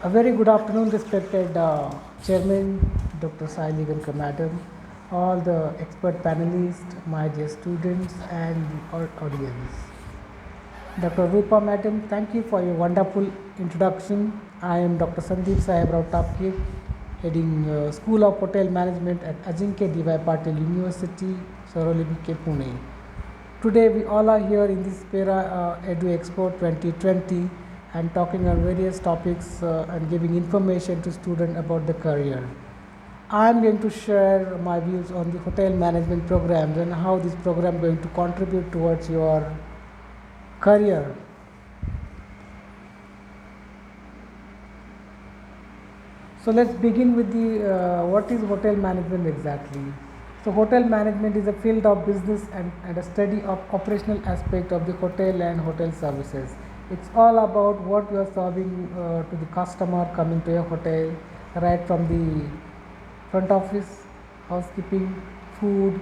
A very good afternoon, respected Chairman Dr. Saili Gankar Madam, all the expert panelists, my dear students, and the audience. Dr. Rupa Madam, thank you for your wonderful introduction. I am Dr. Sandeep Sahib Rao Tapkir, heading School of Hotel Management at Ajinkya D.Y. Patil University, Sorolibike, Pune. Today we all are here in this Para Edu Expo 2020 and talking on various topics and giving information to students about the career. I am going to share my views on the hotel management programs and how this program is going to contribute towards your career. So let's begin with the what is hotel management exactly. So hotel management is a field of business and a study of operational aspect of the hotel and hotel services. It's all about what you are serving to the customer coming to your hotel, right from the front office, housekeeping, food,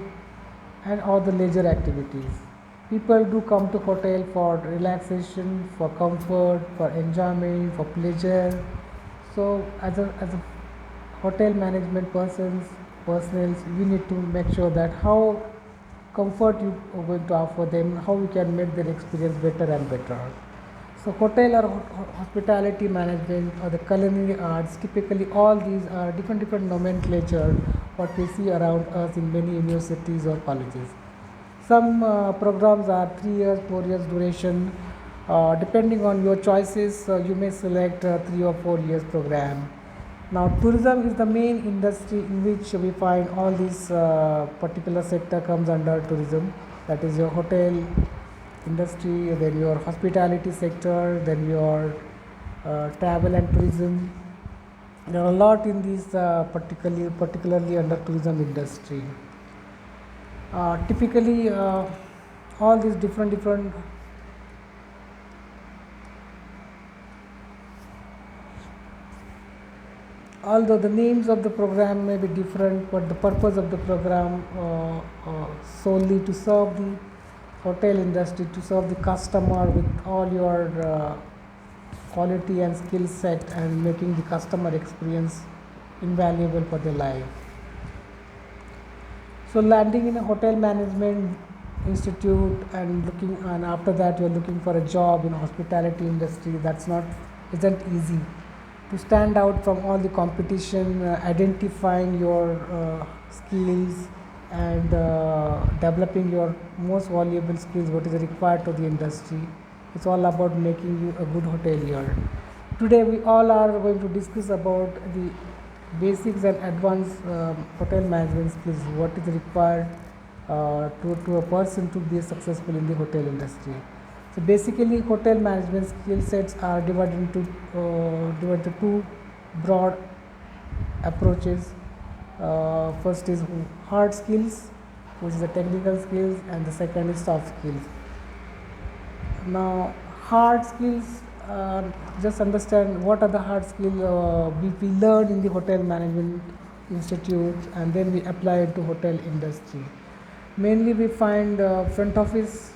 and all the leisure activities. People do come to hotel for relaxation, for comfort, for enjoyment, for pleasure. So as a hotel management personnel, we need to make sure that how comfort you are going to offer them, how we can make their experience better and better. So hotel or hospitality management or the culinary arts, typically all these are different nomenclature what we see around us in many universities or colleges. Some programs are 3 years, 4 years duration. Depending on your choices, you may select 3 or 4 years program. Now, tourism is the main industry in which we find all these particular sector comes under tourism. That is your hotel industry, then your hospitality sector, then your travel and tourism. There are a lot in these particularly under tourism industry. Typically, all these different although the names of the program may be different, but the purpose of the program solely to serve the hotel industry, to serve the customer with all your quality and skill set and making the customer experience invaluable for their life. So landing in a hotel management institute and after that you're looking for a job in hospitality industry, that's not isn't easy. To stand out from all the competition, identifying your skills and developing your most valuable skills, what is required to the industry. It's all about making you a good hotelier. Today we all are going to discuss about the basics and advanced hotel management skills, what is required to a person to be successful in the hotel industry. So basically, hotel management skill sets are divided into two broad approaches. First is hard skills, which is the technical skills, and the second is soft skills. Now, hard skills. Just understand what are the hard skills we learn in the hotel management institute, and then we apply it to hotel industry. Mainly, we find front office.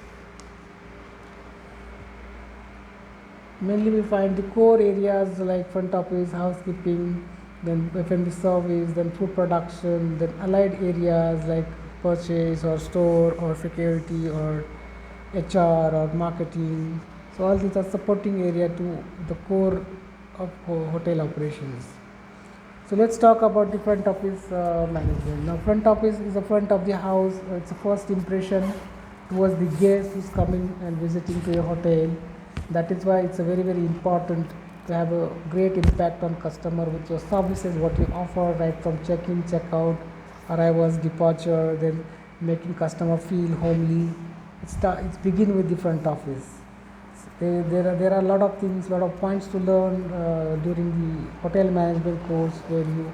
Mainly we find the core areas like front office, housekeeping, then F&B service, then food production, then allied areas like purchase or store or security or HR or marketing. So all these are supporting area to the core of hotel operations. So let's talk about the front office management. Now front office is the front of the house. It's a first impression towards the guest who's coming and visiting to your hotel. That is why it's a very important to have a great impact on customer with your services, what you offer right from check-in, check-out, arrivals, departure, then making customer feel homely. It's begin with the front office. There are a lot of things, lot of points to learn during the hotel management course where you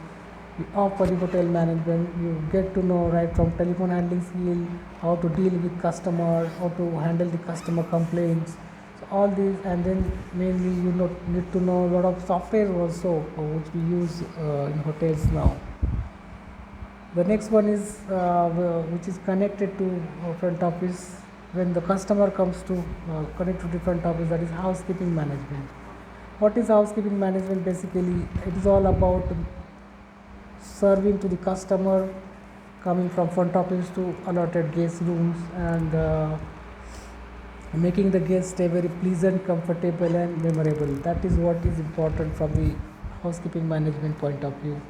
offer the hotel management. You get to know right from telephone handling skill, how to deal with customer, how to handle the customer complaints. So all these, and then mainly you need to know a lot of software also which we use in hotels now. The next one is which is connected to front office. When the customer comes to connect to the front office, that is housekeeping management. What is housekeeping management? Basically, it is all about serving to the customer, coming from front office to allotted guest rooms, and making the guest stay very pleasant, comfortable, and memorable. That is what is important from the housekeeping management point of view.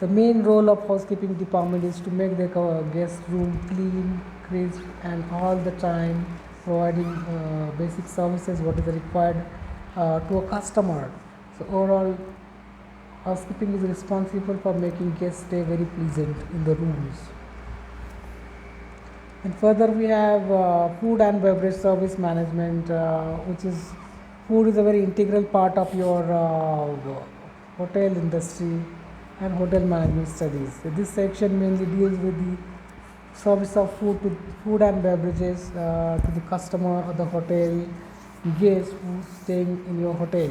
The main role of housekeeping department is to make the guest room clean, crisp, and all the time providing basic services what is required to a customer. So overall, housekeeping is responsible for making guests stay very pleasant in the rooms. And further, we have food and beverage service management, which is food is a very integral part of your hotel industry and hotel management studies. So this section mainly deals with the service of food and beverages to the customer or the hotel guest who's staying in your hotel.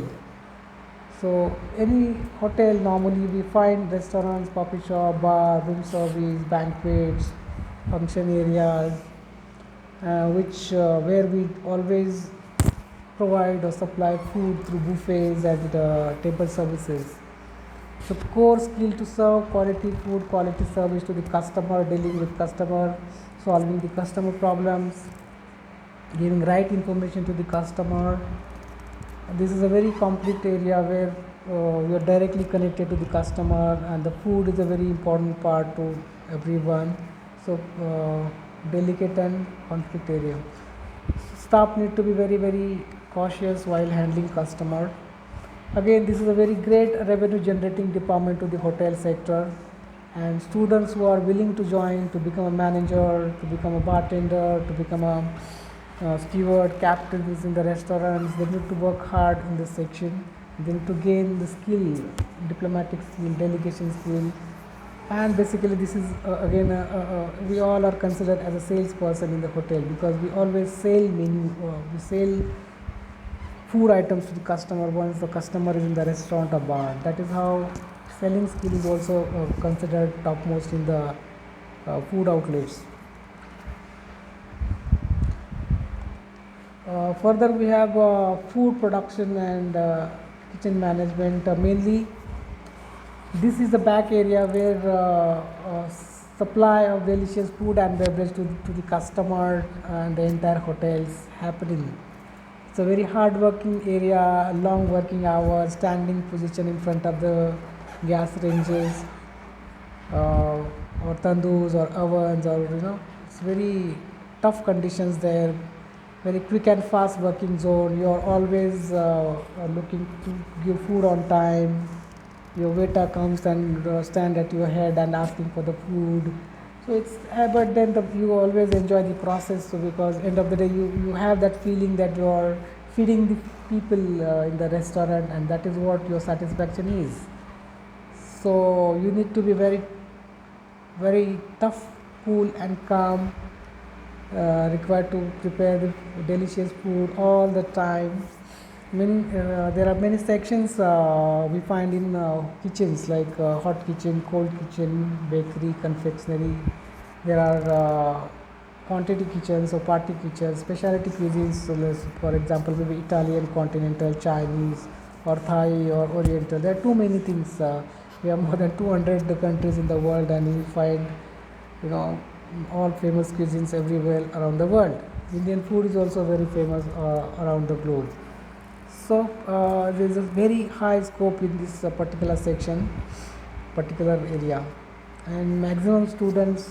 So any hotel normally we find restaurants, coffee shop, bar, room service, banquets, function areas, which where we always provide or supply food through buffets and table services. So core skill to serve quality food, quality service to the customer, dealing with customer, solving the customer problems, giving right information to the customer. This is a very complete area where we are directly connected to the customer, and the food is a very important part to everyone. So delicate and conflict area. Staff need to be very cautious while handling customer. Again, this is a very great revenue generating department to the hotel sector, and students who are willing to join to become a manager, to become a bartender, to become a steward, captains in the restaurants, they need to work hard in this section. They need to gain the skill, diplomatic skill, delegation skill, and basically this is again we all are considered as a salesperson in the hotel, because we always sell menu, we sell food items to the customer once the customer is in the restaurant or bar. That is how selling skill is also considered topmost in the food outlets. Further, we have food production and kitchen management. Mainly, this is the back area where supply of delicious food and beverage to the customer and the entire hotels happening. It's a very hard working area, long working hours, standing position in front of the gas ranges, or tandoors or ovens, or it's very tough conditions there. Very quick and fast working zone. You are always looking to give food on time. Your waiter comes and stand at your head and asking for the food. So it's but then you always enjoy the process. So because end of the day you have that feeling that you are feeding the people in the restaurant, and that is what your satisfaction is. So you need to be very tough, cool, and calm, required to prepare the delicious food all the time. There are many sections we find in kitchens, like hot kitchen, cold kitchen, bakery, confectionery. There are quantity kitchens or party kitchens, specialty cuisines. So for example, maybe Italian, continental, Chinese, or Thai, or Oriental. There are too many things. We have more than 200 countries in the world, and you find, you know, all famous cuisines everywhere around the world. Indian food is also very famous around the globe. So there is a very high scope in this particular section, particular area, and maximum students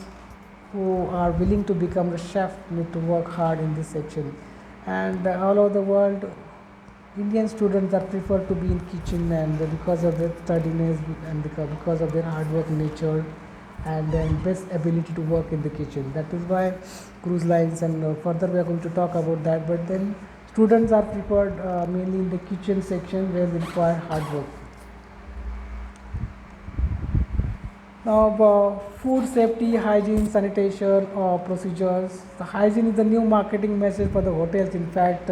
who are willing to become a chef need to work hard in this section. And all over the world, Indian students are preferred to be in kitchen, and because of their sturdiness and because of their hard work nature, and then best ability to work in the kitchen. That is why cruise lines, and further we are going to talk about that. But then students are preferred mainly in the kitchen section, where they require hard work. Now, food safety, hygiene, sanitation, procedures. The hygiene is the new marketing message for the hotels. In fact,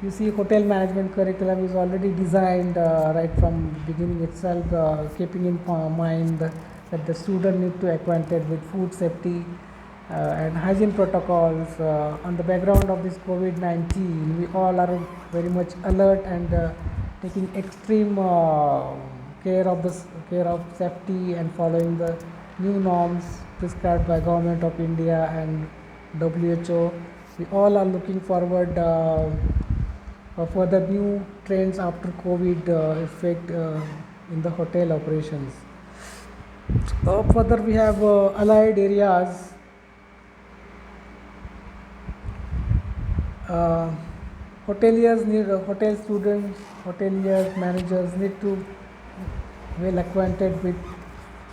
you see, hotel management curriculum is already designed right from beginning itself, keeping in mind that the student need to acquainted with food safety and hygiene protocols. On the background of this COVID-19, we all are very much alert and taking extreme care of care of safety and following the new norms prescribed by Government of India and WHO. We all are looking forward for the new trends after COVID effect in the hotel operations. Further, we have allied areas. Uh, Hoteliers need hotel students, hoteliers, managers need to well acquainted with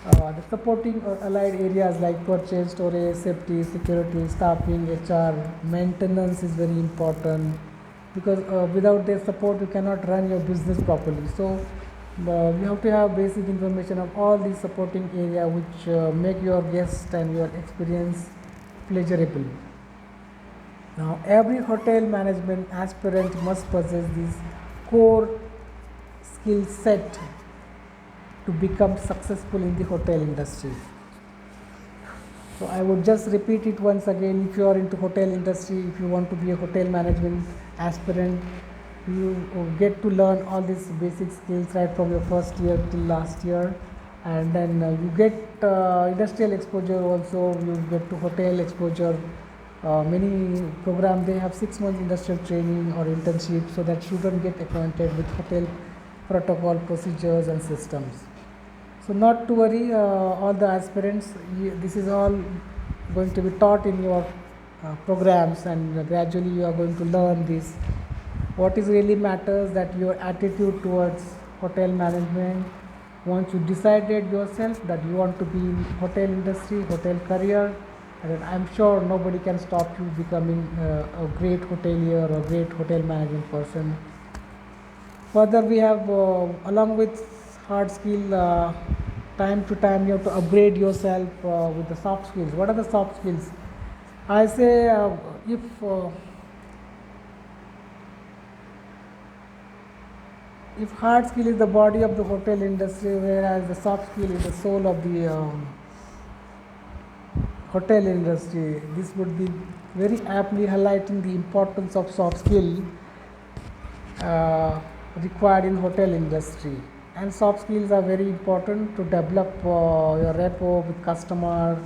the supporting or allied areas like purchase, storage, safety, security, staffing, HR, maintenance is very important because without their support you cannot run your business properly. So you have to have basic information of all these supporting area which make your guest and your experience pleasurable. Now, every hotel management aspirant must possess this core skill set to become successful in the hotel industry. So I would just repeat it once again. If you are into hotel industry, if you want to be a hotel management aspirant, you get to learn all these basic skills right from your first year till last year, and then you get industrial exposure also. You get to hotel exposure. Many programs they have 6 months industrial training or internship, so that students get acquainted with hotel protocol, procedures, and systems. So not to worry, all the aspirants, this is all going to be taught in your programs, and gradually you are going to learn this. What is really matters that your attitude towards hotel management. Once you decided yourself that you want to be in hotel industry, hotel career, and I'm sure nobody can stop you becoming a great hotelier or great hotel management person. Further, we have along with hard skill, time to time you have to upgrade yourself with the soft skills. What are the soft skills? I say if hard skill is the body of the hotel industry, whereas the soft skill is the soul of the hotel industry, this would be very aptly highlighting the importance of soft skill uh, required in hotel industry. And soft skills are very important to develop your rapport with customer,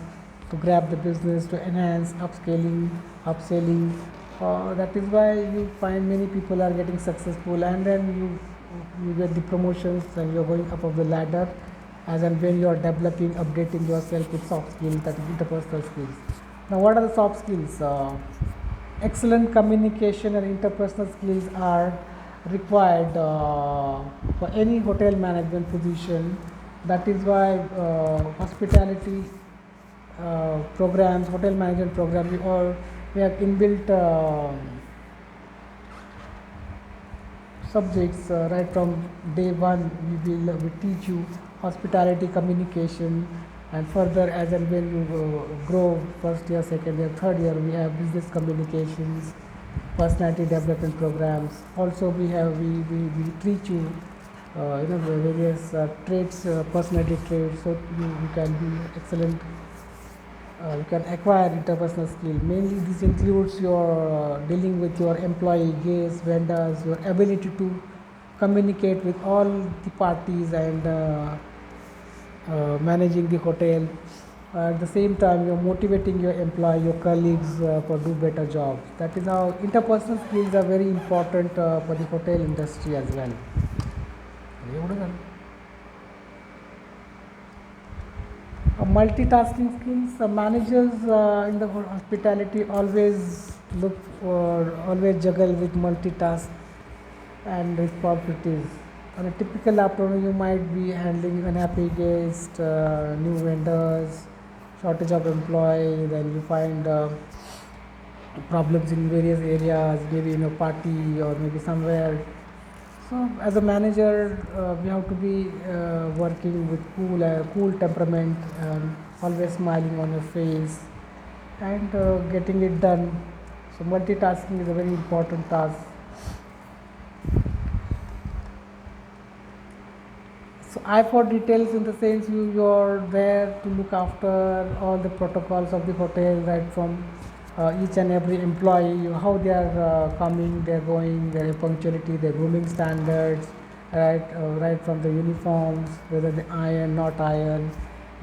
to grab the business, to enhance upscaling, upselling. That is why you find many people are getting successful, and then you get the promotions and you're going up of the ladder as and when you are developing, updating yourself with soft skills, that is interpersonal skills. Now, what are the soft skills? Excellent communication and interpersonal skills are required for any hotel management position. That is why hospitality programs, hotel management programs, we have inbuilt subjects right from day one. We teach you hospitality, communication, and further as and when you grow first year, second year, third year, we have business communications, personality development programs. Also, we teach you various traits, personality traits, so you can be excellent. You can acquire interpersonal skill. Mainly, this includes your dealing with your employee, guests, vendors, your ability to communicate with all the parties, and managing the hotel. At the same time, you're motivating your employee, your colleagues for do better jobs. That is how interpersonal skills are very important for the hotel industry as well. Multitasking skills. Managers in the hospitality always look for, always juggle with multitask and responsibilities. On a typical afternoon, you might be handling unhappy guests, new vendors, shortage of employees, then you find problems in various areas, maybe in a party or maybe somewhere. So, as a manager, we have to be working with cool temperament, and always smiling on your face, and getting it done. So, multitasking is a very important task. So, I for details in the sense you're there to look after all the protocols of the hotel, right from each and every employee, how they are coming, they're going, their punctuality, their grooming standards, right from the uniforms, whether they iron, not iron.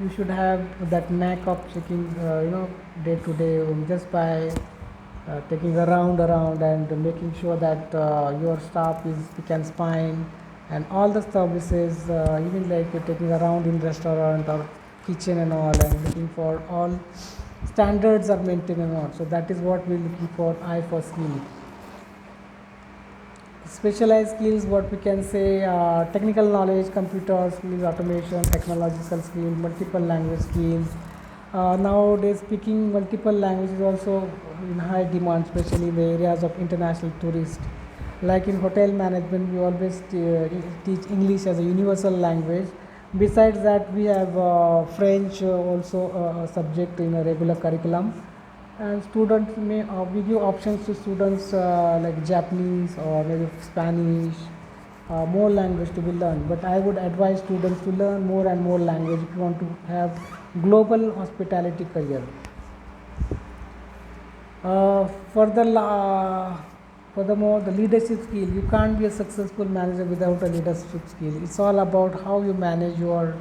You should have that knack of checking, day to day, just by taking around and making sure that your staff is spick and spine, and all the services, even like taking around in restaurant or kitchen and all, and looking for all standards are maintained and all. So that is what we're looking for, eye for skill. Specialized skills, what we can say, technical knowledge, computer skills, automation, technological skills, multiple language skills. Nowadays, speaking multiple languages is also in high demand, especially in the areas of international tourists. Like in hotel management, we always teach English as a universal language. Besides that, we have French also a subject in a regular curriculum, and students may we give options to students like Japanese or maybe Spanish, more language to be learned. But I would advise students to learn more and more language if you want to have global hospitality career. uh, further Furthermore, the leadership skill, you can't be a successful manager without a leadership skill. It's all about how you manage your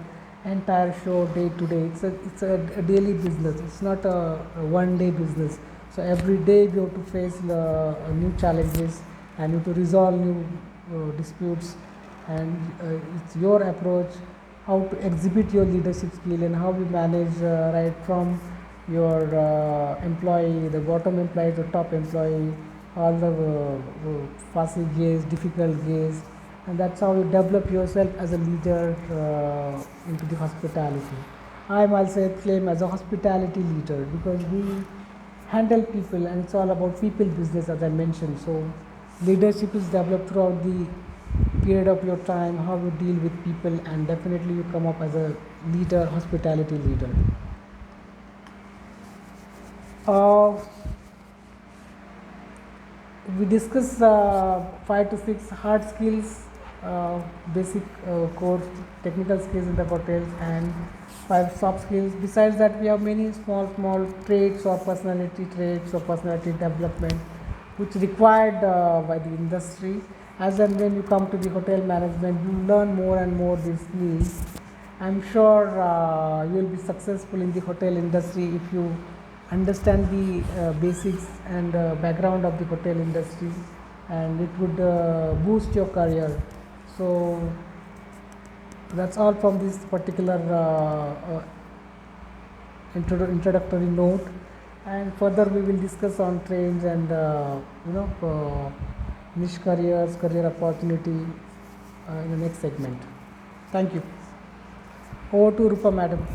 entire show day to day. It's a daily business. It's not a one day business. So every day you have to face the new challenges, and you have to resolve new disputes, and it's your approach how to exhibit your leadership skill and how you manage, right from your employee, the bottom employee to top employee, all the fuzzy gaze, difficult gaze, and that's how you develop yourself as a leader into the hospitality. I myself claim as a hospitality leader because we handle people, and it's all about people business, as I mentioned. So leadership is developed throughout the period of your time, how you deal with people, and definitely you come up as a leader, hospitality leader. uh, we discuss 5 to 6 hard skills, basic core technical skills in the hotels, and 5 soft skills. Besides that, we have many small traits or personality traits or personality development which required by the industry. As and when you come to the hotel management, you learn more and more these skills. I'm sure you will be successful in the hotel industry if you understand the basics and background of the hotel industry, and it would boost your career. So that's all from this particular introductory note, and further we will discuss on trends and niche careers, career opportunity in the next segment. Thank you. Over to Rupa madam.